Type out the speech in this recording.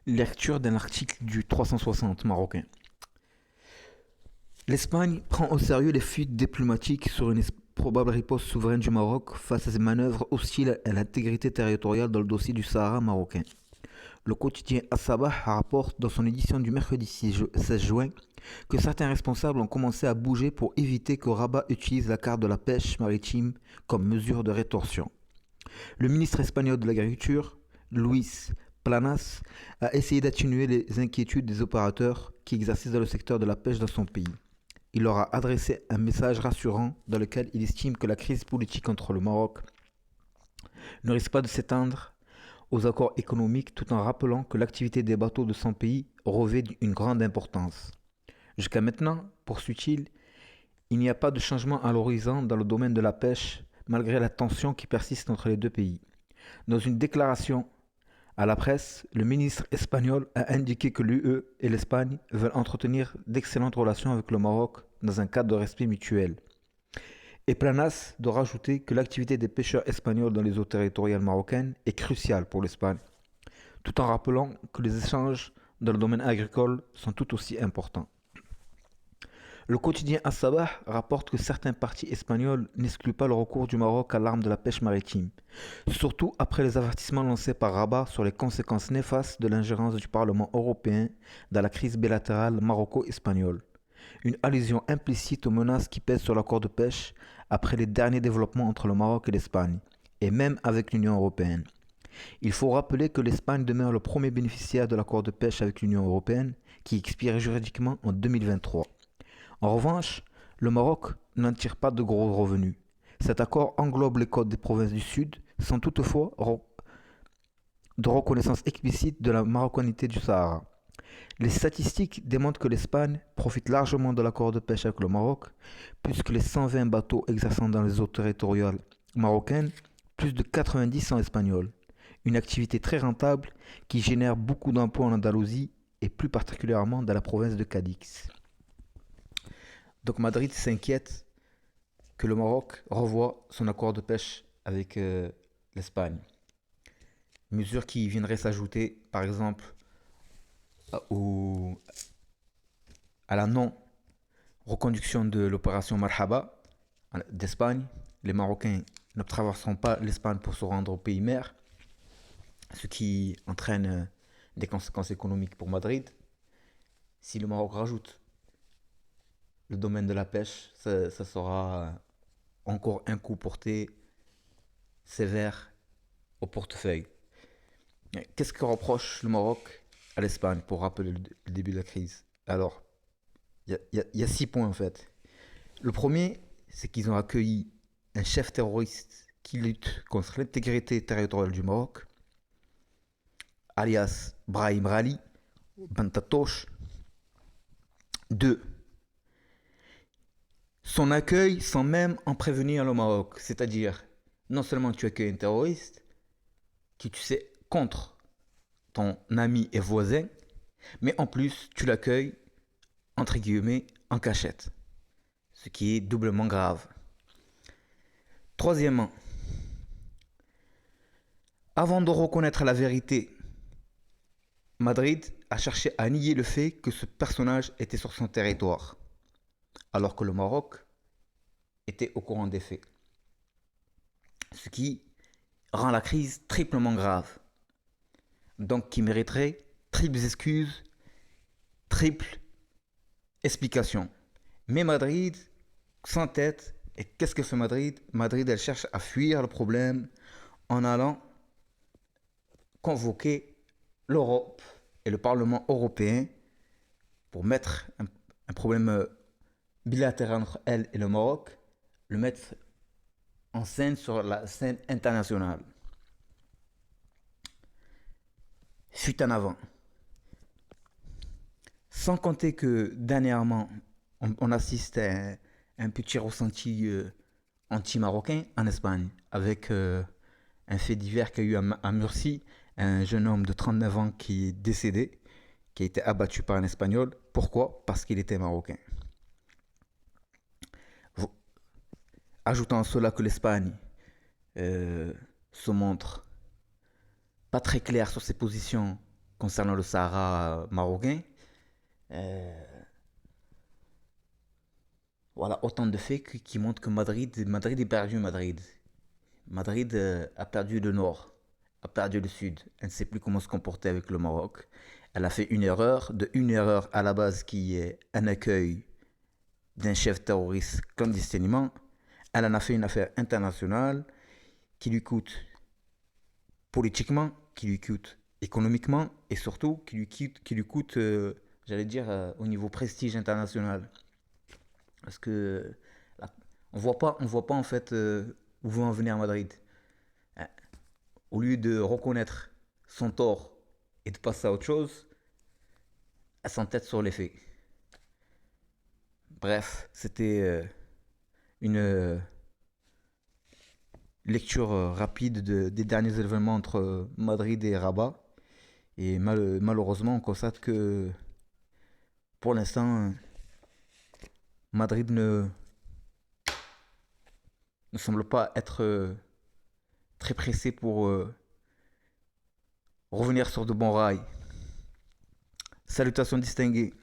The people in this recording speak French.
Lecture d'un article du 360 marocain. L'Espagne prend au sérieux les fuites diplomatiques sur une probable riposte souveraine du Maroc face à ses manœuvres hostiles à l'intégrité territoriale dans le dossier du Sahara marocain. Le quotidien As-Sabah rapporte dans son édition du mercredi 16 juin que certains responsables ont commencé à bouger pour éviter que Rabat utilise la carte de la pêche maritime comme mesure de rétorsion. Le ministre espagnol de l'Agriculture, Luis Planas, a essayé d'atténuer les inquiétudes des opérateurs qui exercent dans le secteur de la pêche dans son pays. Il leur a adressé un message rassurant dans lequel il estime que la crise politique entre le Maroc ne risque pas de s'étendre aux accords économiques tout en rappelant que l'activité des bateaux de son pays revêt une grande importance. Jusqu'à maintenant, poursuit-il, il n'y a pas de changement à l'horizon dans le domaine de la pêche malgré la tension qui persiste entre les deux pays. Dans une déclaration à la presse, le ministre espagnol a indiqué que l'UE et l'Espagne veulent entretenir d'excellentes relations avec le Maroc dans un cadre de respect mutuel. Et Planas de rajouter que l'activité des pêcheurs espagnols dans les eaux territoriales marocaines est cruciale pour l'Espagne, tout en rappelant que les échanges dans le domaine agricole sont tout aussi importants. Le quotidien As-Sabah rapporte que certains partis espagnols n'excluent pas le recours du Maroc à l'arme de la pêche maritime, surtout après les avertissements lancés par Rabat sur les conséquences néfastes de l'ingérence du Parlement européen dans la crise bilatérale maroco-espagnole. Une allusion implicite aux menaces qui pèsent sur l'accord de pêche après les derniers développements entre le Maroc et l'Espagne, et même avec l'Union européenne. Il faut rappeler que l'Espagne demeure le premier bénéficiaire de l'accord de pêche avec l'Union européenne, qui expire juridiquement en 2023. En revanche, le Maroc n'en tire pas de gros revenus. Cet accord englobe les côtes des provinces du Sud, sans toutefois de reconnaissance explicite de la marocanité du Sahara. Les statistiques démontrent que l'Espagne profite largement de l'accord de pêche avec le Maroc, puisque les 120 bateaux exerçant dans les eaux territoriales marocaines, plus de 90 sont espagnols. Une activité très rentable qui génère beaucoup d'emplois en Andalousie et plus particulièrement dans la province de Cadix. Donc Madrid s'inquiète que le Maroc revoie son accord de pêche avec l'Espagne. Mesure qui viendrait s'ajouter, par exemple, au- à la non-reconduction de l'opération Marhaba d'Espagne. Les Marocains ne traverseront pas l'Espagne pour se rendre au pays mère, ce qui entraîne des conséquences économiques pour Madrid. Si le Maroc rajoute le domaine de la pêche, ça sera encore un coup porté sévère au portefeuille. Qu'est-ce que reproche le Maroc à l'Espagne pour rappeler le début de la crise? Alors, il y a 6 points en fait. Le premier, c'est qu'ils ont accueilli un chef terroriste qui lutte contre l'intégrité territoriale du Maroc, alias Brahim Rali, Bantatoche. 2. Son accueil sans même en prévenir le Maroc. C'est-à-dire, non seulement tu accueilles un terroriste, qui tu sais contre ton ami et voisin, mais en plus tu l'accueilles, entre guillemets, en cachette. Ce qui est doublement grave. Troisièmement, avant de reconnaître la vérité, Madrid a cherché à nier le fait que ce personnage était sur son territoire, alors que le Maroc était au courant des faits. Ce qui rend la crise triplement grave. Donc qui mériterait triples excuses, triple explication. Mais Madrid, sans tête, et qu'est-ce que fait Madrid? Madrid, elle cherche à fuir le problème en allant convoquer l'Europe et le Parlement européen pour mettre un problème bilatéral entre elle et le Maroc, le mettre en scène sur la scène internationale. Fuite en avant. Sans compter que dernièrement, on assiste à un petit ressenti anti-marocain en Espagne, avec un fait divers qu'il y a eu à Murcie, un jeune homme de 39 ans qui est décédé, qui a été abattu par un Espagnol. Pourquoi? Parce qu'il était marocain. Ajoutant à cela que l'Espagne se montre pas très claire sur ses positions concernant le Sahara marocain. Euh, voilà, autant de faits qui montrent que Madrid est perdu. Madrid a perdu le nord, a perdu le sud. Elle ne sait plus comment se comporter avec le Maroc. Elle a fait une erreur à la base qui est un accueil d'un chef terroriste clandestinement. Elle en a fait une affaire internationale qui lui coûte politiquement, qui lui coûte économiquement et surtout qui lui coûte, j'allais dire, au niveau prestige international. Parce que là, on voit pas en fait où veut en venir Madrid. Hein, au lieu de reconnaître son tort et de passer à autre chose, elle s'entête sur les faits. Bref, c'était une lecture rapide des derniers événements entre Madrid et Rabat. Et malheureusement, on constate que pour l'instant, Madrid ne semble pas être très pressé pour revenir sur de bons rails. Salutations distinguées.